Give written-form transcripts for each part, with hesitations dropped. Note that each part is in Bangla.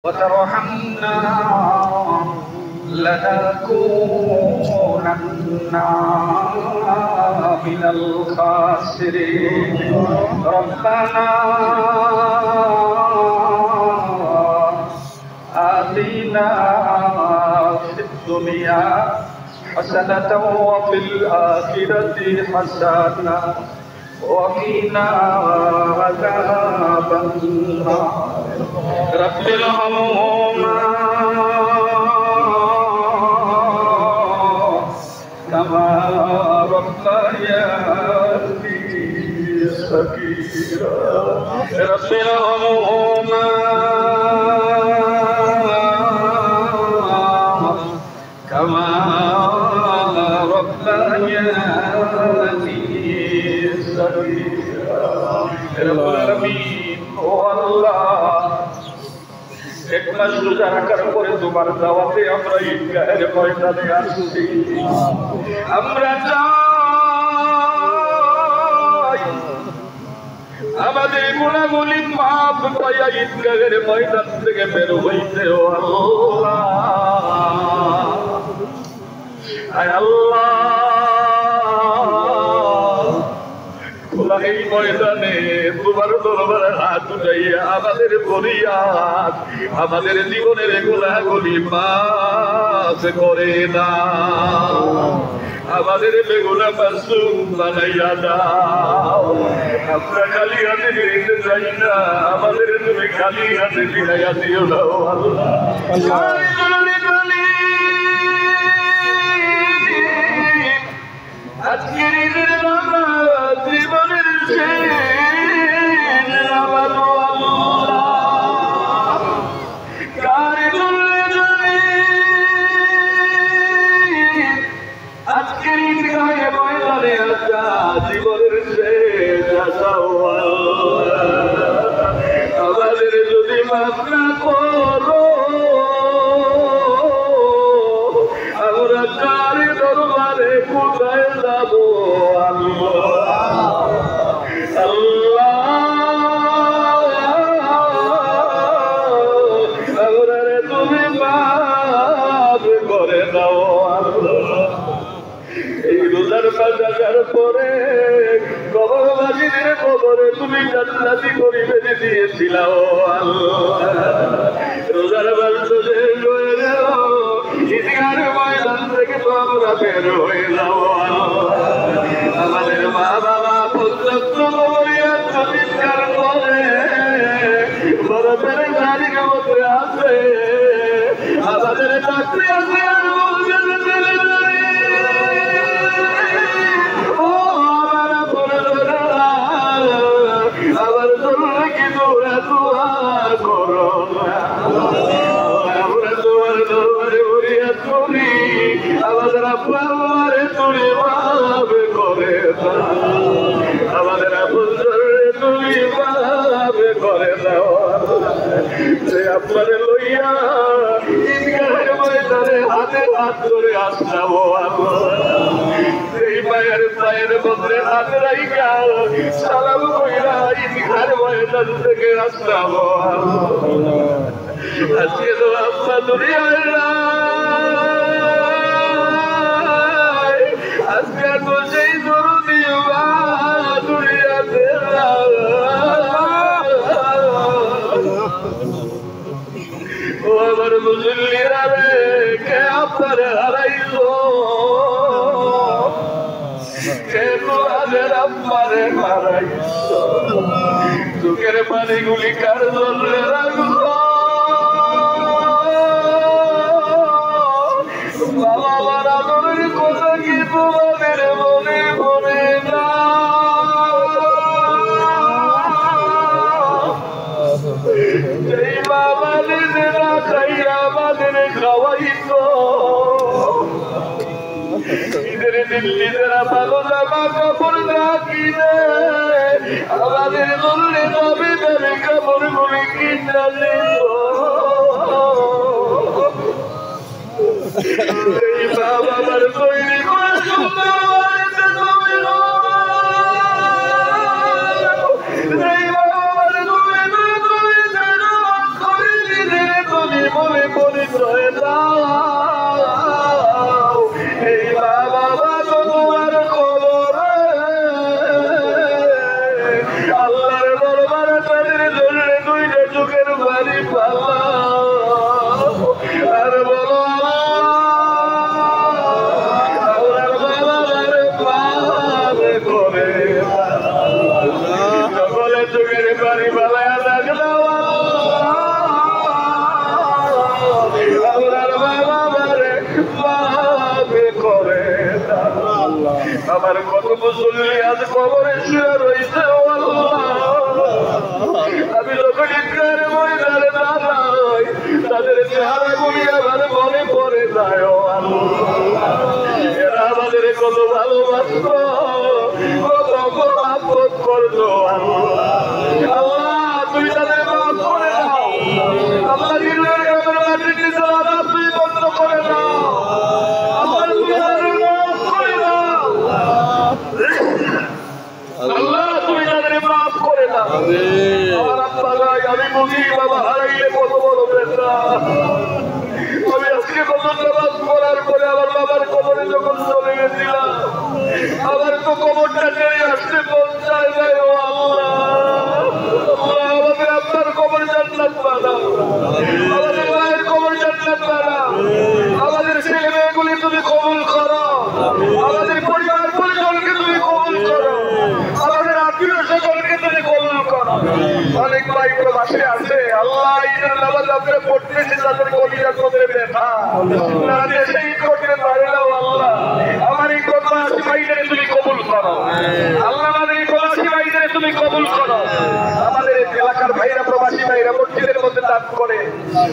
وترحمنا لنكونن من الخاسرين ربنا آتنا في الدنيا حسنة وفي الآخرة حسنة وقنا عذاب النار رب ارحمهما كما ربياني صغيرا رب ارحمهما كما ربياني এক মাস রোজা রাখার পরে তোমার দাওয়াতে আমরা ঈদগাহের ময়দানে আসছি। আমরা চাই আমাদের গুনাহগুলি মাফ পাইয়া ঈদগাহের ময়দান থেকে বের হইতে। ও আল্লাহ, আয় আল্লাহ, এই ময়দানে তোমার দরবারে হাত উঠাইয়া আমাদের ফরিয়াদ, আমাদের জীবনের গুনাহগুলি মাফ করে দাও, আমাদের বেগুনা মাসুম বানাইয়া দাও। আমরা খালি হাতে ফিরিতে চাই না, আমাদের তুমি খালি হাতে ফিরাইয়া দিও না। আল্লাহ আজকের ঈদের নামাজ জীবনের শেষ নামাজ। কার করলে জানি আজকের ঈদগাহে ময়দানে আসা জীবনের শেষ আশা। আমাদের যদি মাফ না করো আমরা কার দরবারে কোথায় যাব? তুমি মাফ করে দাও। এই রোজার বাজার পরে কবরবাসীদের কবরে তুমি জান্নাতি পরিবেশ দিয়েছিলা। ও রোজার বাজার শেষ হয়ে গেল, ঈদগাহের ময়দান থেকে তো আমরা বের হয়ে যাব। আমাদের মা বাবা পর্যন্ত চিৎকার করে বরফের গাড়ির মধ্যে আছে, আমাদের চাকরি আছে আর বলছে আবার তোমরা কি তোমরা দোয়া করো না? আমরা তোমার দরবারে বলিয়া তুমি আমাদের আব্বারে তুমি মাফ করে দাও, আমাদের আব্বারে তুমি মাফ করে দাও। সে আপনারে লইয়া ঈদগাহের ময়দানে হাতে হাত ধরে আসলাম। এই মায়ের পায়ের মধ্যে হাত রাইখা সালাম কইরা ঈদগাহের ময়দান থেকে আসলাম। আজকে তো আব্বা দুনিয়ায় নাই, আজকে তো সেই দরদি মা দুনিয়াতে নাই। ও আমার মুসল্লিরা রে, কে আপনারে হারাইলো? কে তোমাদের আব্বারে হারাইলো? চোখের পানিগুলি কার জলে রাখলো? বাবা মারা মনের কথা কি তোমাদের মনে পড়ে না? এই বাবা নিজেরা খাইয়া আমাদের খাওয়াইতো, ঈদের দিন নিজেরা ভালো জামা কাপড় না কিনে আমাদের বললে তবে তাদের কাপড় গুলি কিনা দিত। এই বাবা আমার তৈরি করে পরিচয় দাও। এই মা বাবা তো তোমার খবরে আল্লাহর দরবারে তাদের জন্য দুইটা চোখের বাড়ি পাল্লাও আর বলো আল্লাহর বাবারে পাবে করে সকলে চোখের বাড়ি পালায়া থাকলেও আল্লাহর বাবারে পাবে করে আমার কত মুসল্লি আজ কবরে শুয়ে রয়েছে আমি যখন ইফতার ময়দানে দাঁড়াই তাদের চেহারা গুলি আমার মনে পড়ে যায় এরা আমাদের কত ভালোবাসত কত মহব্বত করতো আল্লাহ তুমি তাদের মাফ করে দাও আল্লাহ আমাদের মাটির নিচে আদাব তুই বন্ধ করে দাও আল্লাহ তুমি তাদের মাফ করে দাও আল্লাহ তুমি তাদের মাফ করে দাও আমার আব্বা ভাই আমি বুঝি বাবা হারাইলে কত বড় বেদনা আমি আজকে কত নামাজ পড়ার পরে আমার বাবার কবরে যখন চলে গেছিলাম আমার তো কবরটা টেনে আসতে পৌঁছায় যায় ও আল্লাহ আমাদের আপনার কবর জান্নাত বানাও আমাদের মায়ের কবর জান্নাত বানাও আমাদের ছেলে মেয়েগুলি তুমি কবুল করো আমাদের পরিবার পরিজনকে তুমি কবুল করো আমাদের আত্মীয় স্বজনকে তুমি কবুল করো অনেক ভাই প্রবাসে আছে আল্লাহ ঈদের নামাজ আমরা পড়তেছি তাদের কলিজা কবরে ব্যথা না দেশে ঈদ করতে পারে না আল্লাহ আমার এই প্রবাসী ভাইদের তুমি কবুল করো আল্লাহ আমাদের এই প্রবাসী ভাইদের তুমি কবুল করো আমাদের এলাকার ভাইরা প্রবাসী ভাইরা মসজিদের মধ্যে দান করে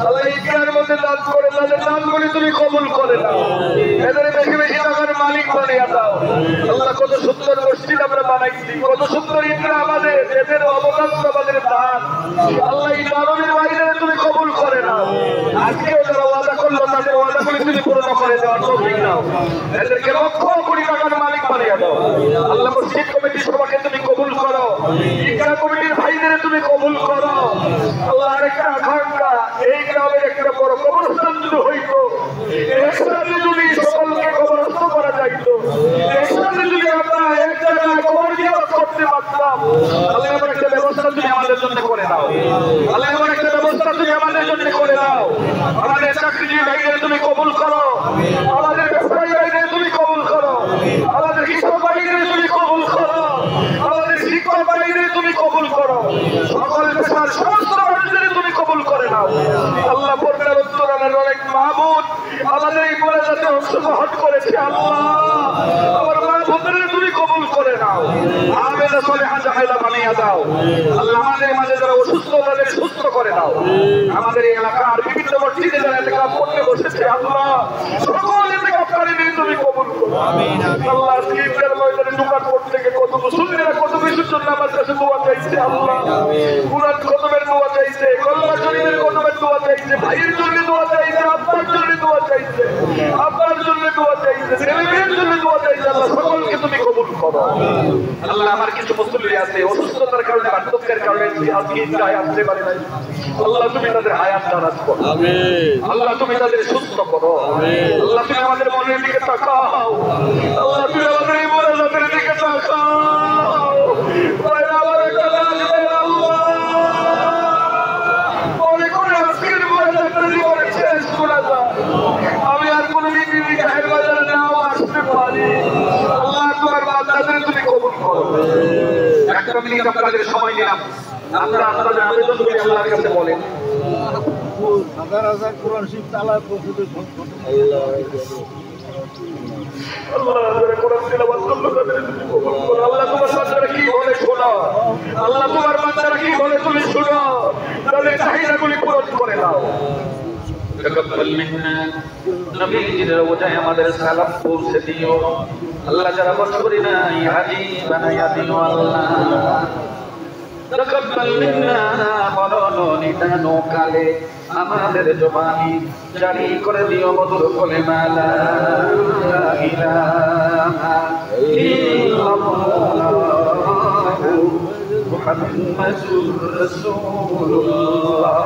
আল্লাহ ঈদগাহের মধ্যে দান করে তাদের দানগুলি তুমি কবুল করে দাও এদের বেশি বেশি টাকার মালিক বানিয়ে দাও আল্লাহ কত সুন্দর মসজিদ আমরা বানাইছি কত সুন্দর ঈদগাহ আমাদের এদের অবদান আমাদের দান আল্লাহ এই দানের ভাইদের তুমি কবুল করে নাও আজকেও যারা ওয়াদা করলো তাদের ওয়াদাগুলি তুমি পূর্ণ করে দেওয়ার তৌফিক দাও এদেরকে লক্ষ কোটি টাকার মালিক বানিয়ে দাও আল্লাহ মসজিদ কমিটির সভাকে তুমি কবুল করো ঈদগাহ কমিটির ভাইদের তুমি কবুল করো আল্লাহ আরেকটা আকাঙ্ক্ষা এই গ্রামের একটা বড় কবরস্থান যদি হইতো একসাথে যদি সকলকে কবরস্থ করা যাইতো একসাথে যদি আমরা এক জায়গায় কবর জিয়ারত করতে পারতাম আল্লাহ এমন একটা ব্যবস্থা তুমি আমাদের জন্য করে দাও আল্লাহ এমন একটা ব্যবস্থা তুমি আমাদের জন্য করে দাও আমাদের চাকরিজীবী ভাইদের তুমি কবুল করো আমাদের ব্যবসায়ী ভাইদের তুমি কবুল করো আমাদের কৃষক ভাইদের তুমি কবুল করো আমাদের শিক্ষক ভাইদের তুমি কবুল করো সকল পেশার সমস্ত মানুষদের তুমি কবুল করে নাও আল্লাহ পর্দার উত্তরানের অনেক মাহবুব আমাদের এই মোনাজাতে অংশগ্রহণ করেছে আল্লাহ আমার মাহবুবদের তুমি কবুল করে নাও আমেনা সলিহা জাহেলা বানিয়ে দাও আল্লাহ আমাদের মাঝে যারা অসুস্থ তাদের সুস্থ করে দাও আমাদের এই এলাকার বিভিন্ন মসজিদে যারা ইতিকাফ করতে বসেছে আল্লাহ সকল ইতিকাফকারীদের তুমি কবুল করো আমিন আল্লাহ আজকে ঈদের ময়দানে দোকান করতে থেকে কত মুসল্লিরা কত কিছুর জন্য আমার কাছে দোয়া চাইছে আল্লাহ কুরআন খতমের দোয়া চাইছে কলমা শরীফের খতমের দোয়া চাইছে ভাইয়ের জন্য দোয়া চাইছে আপনার জন্য দোয়া চাইছে আপনার জন্য দোয়া চাইছে ছেলে মেয়ের জন্য দোয়া চাইছে আল্লাহ সকলকে তুমি কবুল করো আল্লাহ আমার কিছু মুসল্লি আছে অসুস্থতার কারণে বার্ধক্যের কারণে আজকে ঈদগাহে আসতে পারে নাই আল্লাহ তুমি তাদের হায়াত দারাজ করো আমিন আল্লাহ তুমি তাদের সুস্থ করো আমিন আল্লাহ তুমি আমাদের মনের দিকে তাকাও আল্লাহ তুমি আমাদের এই মোনাজাতের দিকে তাকাও ভাইরা আমার একটা লাগবে আল্লাহ মনে করে আজকের মোনাজাতের জীবনে শেষ মোনাজাত আমি আর কোনোদিন ঈদগাহের বাজারে নাও আসতে পারি আল্লাহ তোমার বান্দাদের তুমি কবুল করো একটা মিনিট আপনাদের সময় নিলাম আপনারা আপনাদের আবেদনগুলি আল্লাহর কাছে বলেন হাজার হাজার কোরআন শরীফ তালাওয়াত করতে আল্লাহ কোরআন তিলাওয়াত করলো তাদের কবুল করো আল্লাহ তোমার বান্দারা কি বলে শোনো আল্লাহ তোমার বান্দারা কি বলে তুমি শোনো তাদের চাহিদাগুলি পূরণ করে দাও تقبل منا نبي রোজায় আমাদের সালাম পৌঁছে দিও আল্লাহ যারা বছরে নাই হাজি বানায়া দিও আল্লাহ تقبل منا মরণ নিদানো কালে আমাদের জবানি জারি করে দিও মধুর কলেমা লা ইলাহা ইল্লাল্লাহ মুহাম্মাদুর রাসূলুল্লাহ